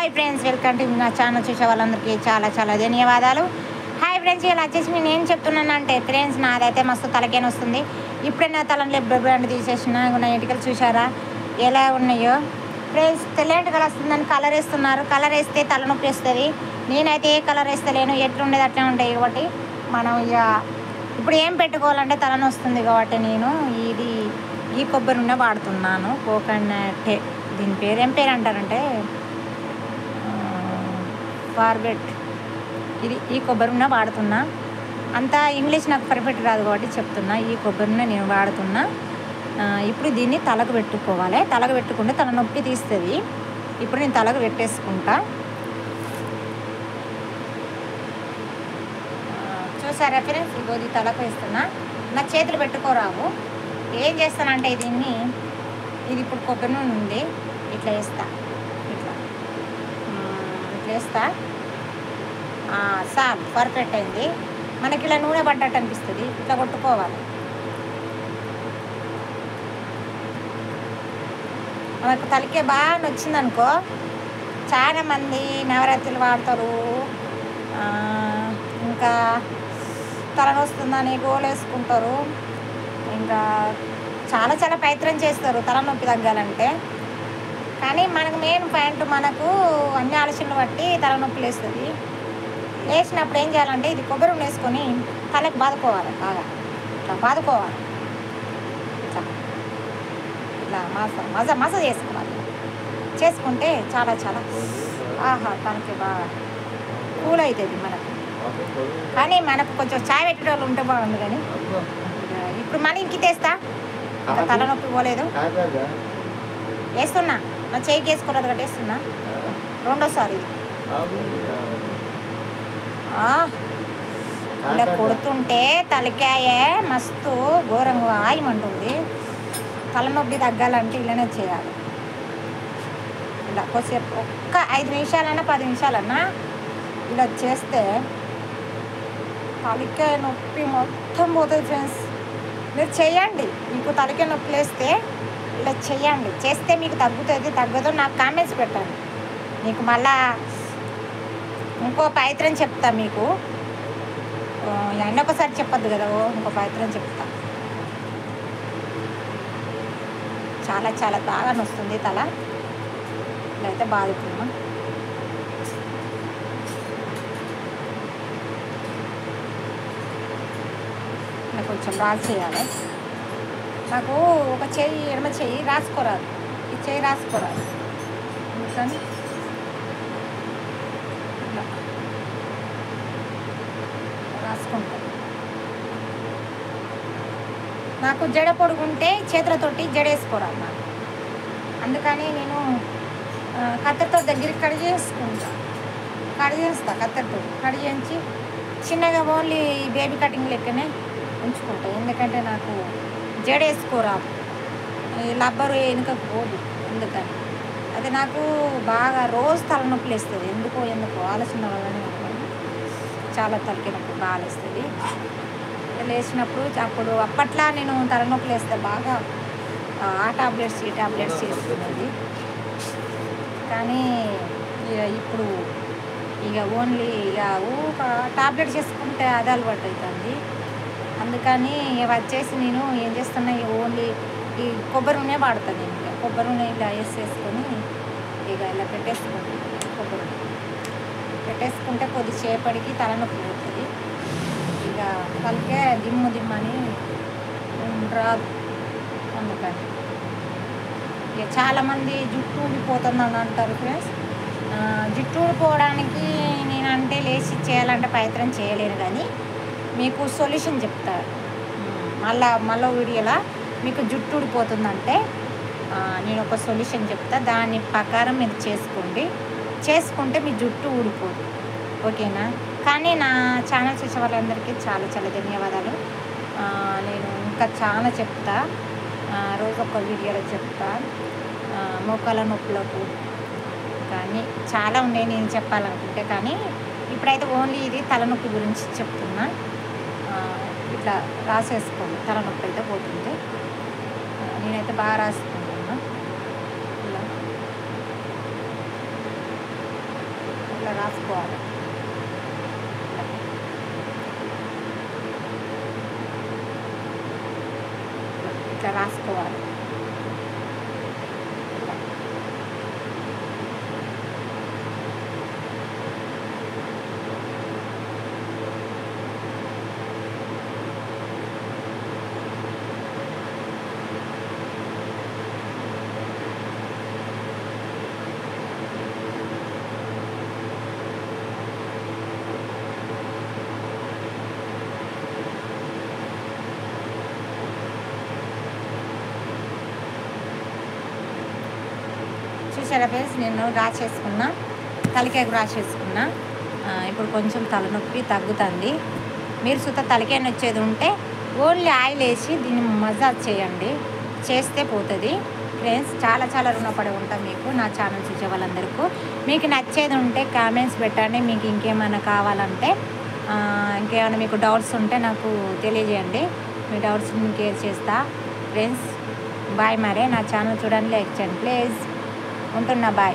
Hi friends, welcome to నా channel. చూసే వాళ్ళందరికీ చాలా చాలా ధన్యవాదాలు. హాయ్ ఫ్రెండ్స్, ఇలా వచ్చేసి నేను ఏం చెప్తున్నానంటే ఫ్రెండ్స్, నాదైతే మస్తు తలకేన వస్తుంది. ఇప్పుడే నా తలని బ్రాండ్ తీసేసిన నా ఎంటికలు చూసారా ఎలా ఉన్నాయో ఫ్రెండ్స్. తెల్ల ఎంటికలు వస్తుందని కలర్ వేస్తున్నారు. కలర్ వేస్తే తలనొప్పి వస్తుంది. నేనైతే ఏ కలర్ వేస్తలేను, ఎట్లుండేది అట్లే ఉంటాయి. కాబట్టి మనం ఇక ఇప్పుడు ఏం పెట్టుకోవాలంటే తలని వస్తుంది కాబట్టి నేను ఈ కొబ్బరి నూనె వాడుతున్నాను. కోకోనట్, దీని పేరు ఏం పేరు అంటారంటే ఫార్బెట్. ఈ కొబ్బరి నూనె వాడుతున్నా. అంతా ఇంగ్లీష్ నాకు పర్ఫెక్ట్ రాదు కాబట్టి చెప్తున్నా. ఈ కొబ్బరి నూనె నేను వాడుతున్నా. ఇప్పుడు దీన్ని తలకు పెట్టుకోవాలి. తలకు పెట్టుకుంటే తలనొప్పి తీస్తుంది. ఇప్పుడు నేను తలకు పెట్టేసుకుంటా. చూసారా ఫ్రెండ్స్, ఇది తలకు వేస్తున్నా. నా చేతులు పెట్టుకోరావు. ఏం చేస్తానంటే దీన్ని, ఇది ఇప్పుడు కొబ్బరి నూనె ఉంది, ఇట్లా వేస్తా. ఇట్లా వేస్తా. సాల్ పర్ఫెక్ట్ అయింది. మనకి ఇలా నూనె పడ్డట్టు అనిపిస్తుంది. ఇట్లా కొట్టుకోవాలి. మనకు తలకే బాగా నొచ్చిందనుకో, చాలామంది నవరాత్రులు వాడతారు. ఇంకా తలనొస్తుందని గోలు వేసుకుంటారు. ఇంకా చాలా చాలా ప్రయత్నం చేస్తారు తలనొప్పి తగ్గాలంటే. కానీ మనకు మెయిన్ పాయింట్, మనకు అన్ని ఆలోచనలు బట్టి తలనొప్పి లేస్తుంది. లేచినప్పుడు ఏం చేయాలంటే ఇది కొబ్బరి వేసుకొని తలకు బాదుకోవాలి. బాగా ఇట్లా బాదుకోవాలి. ఇట్లా మస చేసుకోవాలి. చేసుకుంటే చాలా చాలా తనకి బాగా కూల్ అవుతుంది మనకు. కానీ మనకు కొంచెం చాయ్ పెట్టేటోళ్ళు ఉంటే బాగుంది. కానీ ఇప్పుడు మళ్ళీ ఇంక తెస్తా. ఇంకా తలనొప్పి పోలేదు. వేస్తున్నా. నా చేయికి వేసుకోలేదు కాబట్టి వేస్తున్నా. రెండోసారి ఇలా కొడుతుంటే తలకాయ మస్తు ఘోరంగా ఆయమంటుంది. తలనొప్పి తగ్గాలంటే ఇలానే చేయాలి. ఇలా కొద్దిసేపు ఒక్క 5 నిమిషాలన్నా 10 నిమిషాలన్నా ఇలా చేస్తే తలకాయ నొప్పి మొత్తం పోతుంది ఫ్రెండ్స్. మీరు చేయండి. మీకు తలకాయ నొప్పి లేస్తే ఇలా చేయండి. చేస్తే మీకు తగ్గుతుంది, తగ్గదో నాకు కామెంట్స్ పెట్టండి. మీకు మళ్ళా ఇంకో ప్రయత్నం చెప్తా. మీకు అన్నీ ఒకసారి చెప్పద్దు కదా, ఇంకో ప్రయత్నం చెప్తా. చాలా చాలా బాగా నొస్తుంది తల. ఇదైతే బాగుంటున్నా. ఇలా కొంచెం రాసేయాలి. నాకు ఒక చెయ్యి, ఎడమ చెయ్యి రాసుకోరాదు, ఈ చెయ్యి రాసుకోరాదు. అందుకని ఇలా రాసుకుంటాను. నాకు జడ పొడుగుంటే చేతులతోటి జడ వేసుకోరాదు నాకు. అందుకని నేను కత్తెరతో దగ్గరికి కట్ చేసుకుంటా. కట్ చేస్తా కత్తెరతో. కట్ చేయించి చిన్నగా ఓన్లీ బేబీ కటింగ్ లెక్కనే ఉంచుకుంటా. ఎందుకంటే నాకు జడ వేసుకోరాదు, ఈ లబ్బరు వెనుకకు పోదు. ఎందుకని అది నాకు బాగా రోజు తలనొప్పి లేస్తుంది. ఎందుకో ఆలోచన వల్లనే చాలా తలకి నొప్పి బాగా లేస్తుంది. లేచినప్పుడు అప్పట్లో నేను తలనొప్పి లేస్తే బాగా ఆ టాబ్లెట్స్ ఈ టాబ్లెట్స్ వేసుకునేది. కానీ ఇప్పుడు ఇక ఓన్లీ ఇక టాబ్లెట్స్ చేసుకుంటే అది అలవాటు అవుతుంది. అందుకని వచ్చేసి నేను ఏం చేస్తున్నా, ఓన్లీ ఈ కొబ్బరి నూనె వాడతాను. నేను ఇక కొబ్బరి నూనె ఇలా వేసేసుకొని ఇక ఇలా పెట్టేసుకుంటాను. కొబ్బరి నూనె పెట్టేసుకుంటే కొద్దిసేపటికి తలనొప్పి పోతుంది. ఇక తలకే దిమ్మని రాదు. అందుకని ఇక చాలామంది జుట్టు ఊడిపోతుందని అంటారు ఫ్రెండ్స్. జుట్టు ఊడిపోవడానికి నేనంటే లేచి చేయాలంటే ప్రయత్నం చేయలేను. కానీ మీకు సొల్యూషన్ చెప్తారు. మళ్ళీ వీడియోలో మీకు జుట్టు ఊడిపోతుందంటే నేను ఒక సొల్యూషన్ చెప్తా. దాని ప్రకారం మీరు చేసుకుంటే మీ జుట్టు ఊడిపోదు. ఓకేనా? కానీ నా ఛానల్ చూసే వాళ్ళందరికీ చాలా చాలా ధన్యవాదాలు. నేను ఇంకా చాలా చెప్తా, రోజు ఒక వీడియోలో చెప్తా. మోకాల నొప్పులకు కానీ చాలా ఉన్నాయి నేను చెప్పాలనుకుంటే. కానీ ఇప్పుడైతే ఓన్లీ ఇది తలనొప్పి గురించి చెప్తున్నా. ఇట్లా రాసేసుకోండి. తలనొప్పి అయితే పోతుంది. నేనైతే బాగా రాసుకుంటున్నా. ఇలా ఇట్లా రాసుకోవాలి. ఇట్లా రాసుకోవాలి. చూసారా ఫ్రెండ్స్, నేను రాసేసుకున్నా, తలకాయకు రాసేసుకున్నా. ఇప్పుడు కొంచెం తలనొప్పి తగ్గుతుంది. మీరు సుత తలకాయ నొచ్చేది ఉంటే ఓన్లీ ఆయిల్ వేసి దీన్ని మసాజ్ చేయండి, చేస్తే పోతుంది ఫ్రెండ్స్. చాలా చాలా రుణపడి ఉంటాం మీకు, నా ఛానల్ చూసే వాళ్ళందరికీ. మీకు నచ్చేది ఉంటే కామెంట్స్ పెట్టండి. మీకు ఇంకేమైనా కావాలంటే, ఇంకేమైనా మీకు డౌట్స్ ఉంటే నాకు తెలియజేయండి. మీ డౌట్స్ నేను కేర్ చేస్తా ఫ్రెండ్స్. బాయ్. మరే నా ఛానల్ చూడండి, లైక్ చేయండి ప్లీజ్. ఉంటున్నా, బాయ్.